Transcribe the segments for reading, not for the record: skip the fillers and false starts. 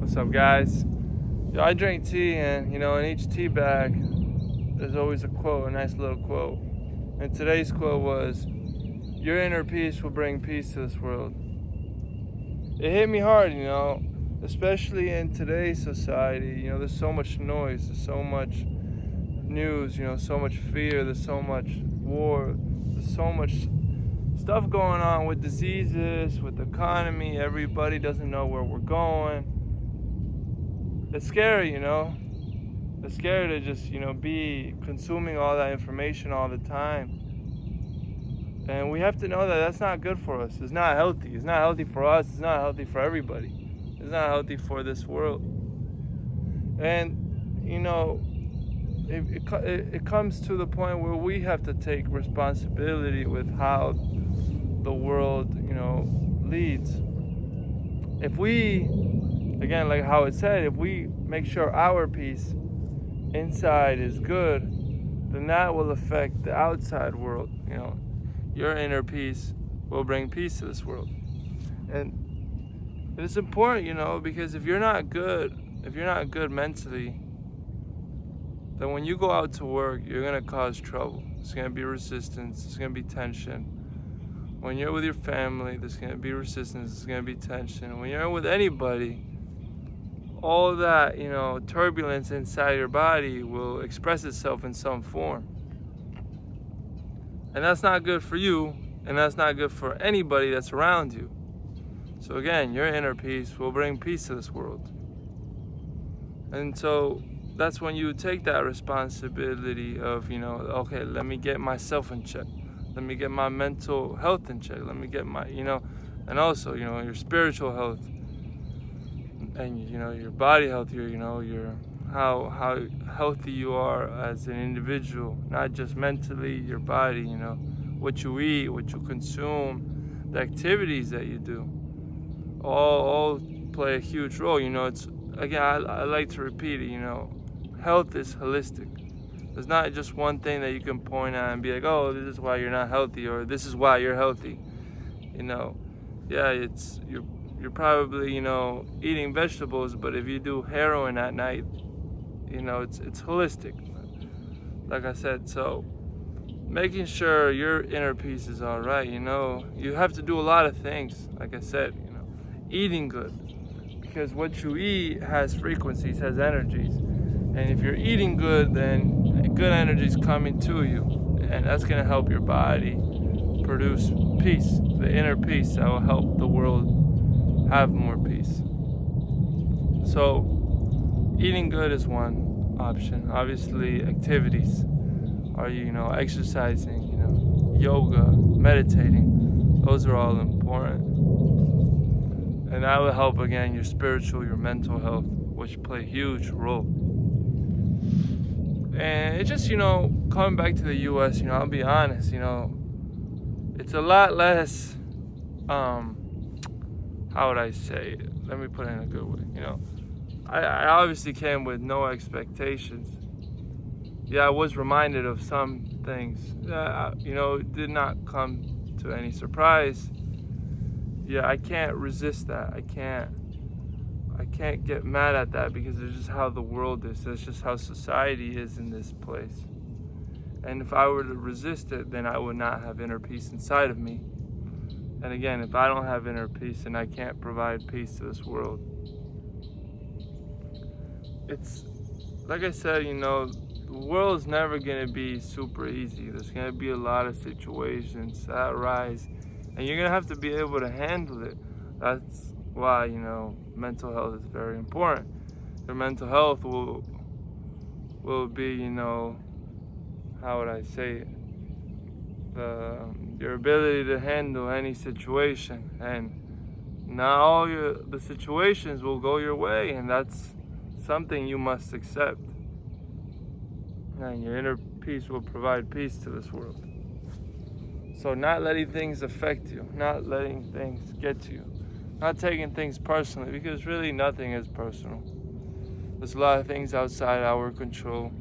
What's up, guys? I drink tea, and in each tea bag, there's always a quote, a nice little quote. And today's quote was, "Your inner peace will bring peace to this world." It hit me hard, especially in today's society. There's so much noise, there's so much news, so much fear, there's so much war, there's so much stuff going on with diseases, with the economy. Everybody doesn't know where we're going. It's scary, It's scary to just, be consuming all that information all the time. And we have to know that that's not good for us. It's not healthy. It's not healthy for us. It's not healthy for everybody. It's not healthy for this world. And, it comes to the point where we have to take responsibility with how the world, leads. If we, again, like how it said, if we make sure our peace inside is good, then that will affect the outside world. Your inner peace will bring peace to this world. And it's important, because if you're not good mentally, then when you go out to work, you're going to cause trouble. There's going to be resistance. There's going to be tension. When you're with your family, there's going to be resistance. There's going to be tension. When you're with anybody, all that, turbulence inside your body will express itself in some form. And that's not good for you, and that's not good for anybody that's around you. So again, your inner peace will bring peace to this world. And so that's when you take that responsibility of, okay, let me get myself in check. Let me get my mental health in check. Let me get my, and also, your spiritual health. And your body health, your how healthy you are as an individual, not just mentally, your body, what you eat, what you consume, the activities that you do, all play a huge role. It's, again, I like to repeat it, health is holistic. There's not just one thing that you can point at and be like, oh, this is why you're not healthy, or this is why you're healthy. Yeah, you're probably, eating vegetables, but if you do heroin at night, it's holistic. Like I said, so making sure your inner peace is all right, you have to do a lot of things. Like I said, eating good, because what you eat has frequencies, has energies. And if you're eating good, then good energy's coming to you, and that's going to help your body produce peace, the inner peace that will help the world have more peace. So eating good is one option. Obviously, activities. Are you, exercising, yoga, meditating? Those are all important. And that will help, again, your spiritual, your mental health, which play a huge role. And it's just, coming back to the U.S., I'll be honest, it's a lot less, how would I say it? Let me put it in a good way, I obviously came with no expectations. Yeah, I was reminded of some things. It did not come to any surprise. Yeah, I can't resist that. I can't get mad at that, because it's just how the world is. That's just how society is in this place. And if I were to resist it, then I would not have inner peace inside of me. And again, if I don't have inner peace, then I can't provide peace to this world. It's, like I said, the world's never going to be super easy. There's going to be a lot of situations that arise, and you're going to have to be able to handle it. That's why, mental health is very important. Your mental health will be, how would I say it? Your ability to handle any situation, and not all the situations will go your way, and that's something you must accept. And your inner peace will provide peace to this world. So not letting things affect you, not letting things get to you, not taking things personally, because really nothing is personal. There's a lot of things outside our control,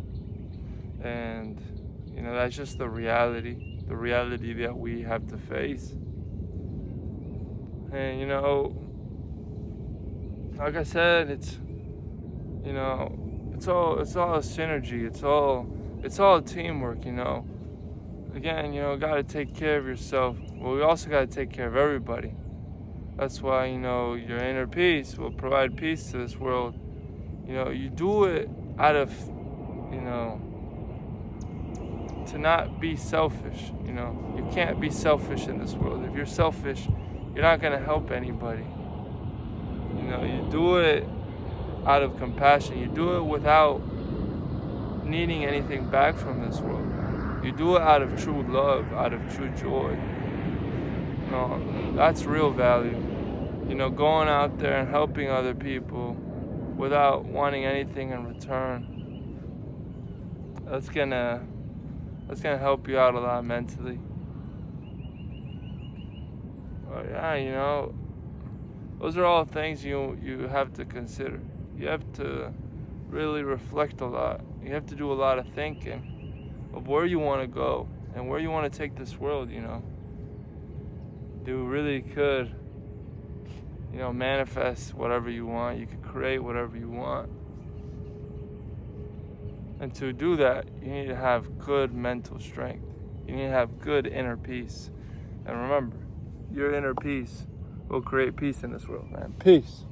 and that's just the reality that we have to face. And like I said, it's it's all a synergy. It's all teamwork. Again, gotta take care of yourself. Well, we also gotta take care of everybody. That's why your inner peace will provide peace to this world. You do it out of to not be selfish. You can't be selfish in this world. If you're selfish, you're not gonna help anybody. You do it out of compassion. You do it without needing anything back from this world. You do it out of true love, out of true joy. That's real value. Going out there and helping other people without wanting anything in return. That's gonna help you out a lot mentally. But yeah, those are all things you have to consider. You have to really reflect a lot. You have to do a lot of thinking of where you want to go and where you want to take this world. You really could, manifest whatever you want. You could create whatever you want. And to do that, you need to have good mental strength. You need to have good inner peace. And remember, your inner peace will create peace in this world, man. Peace.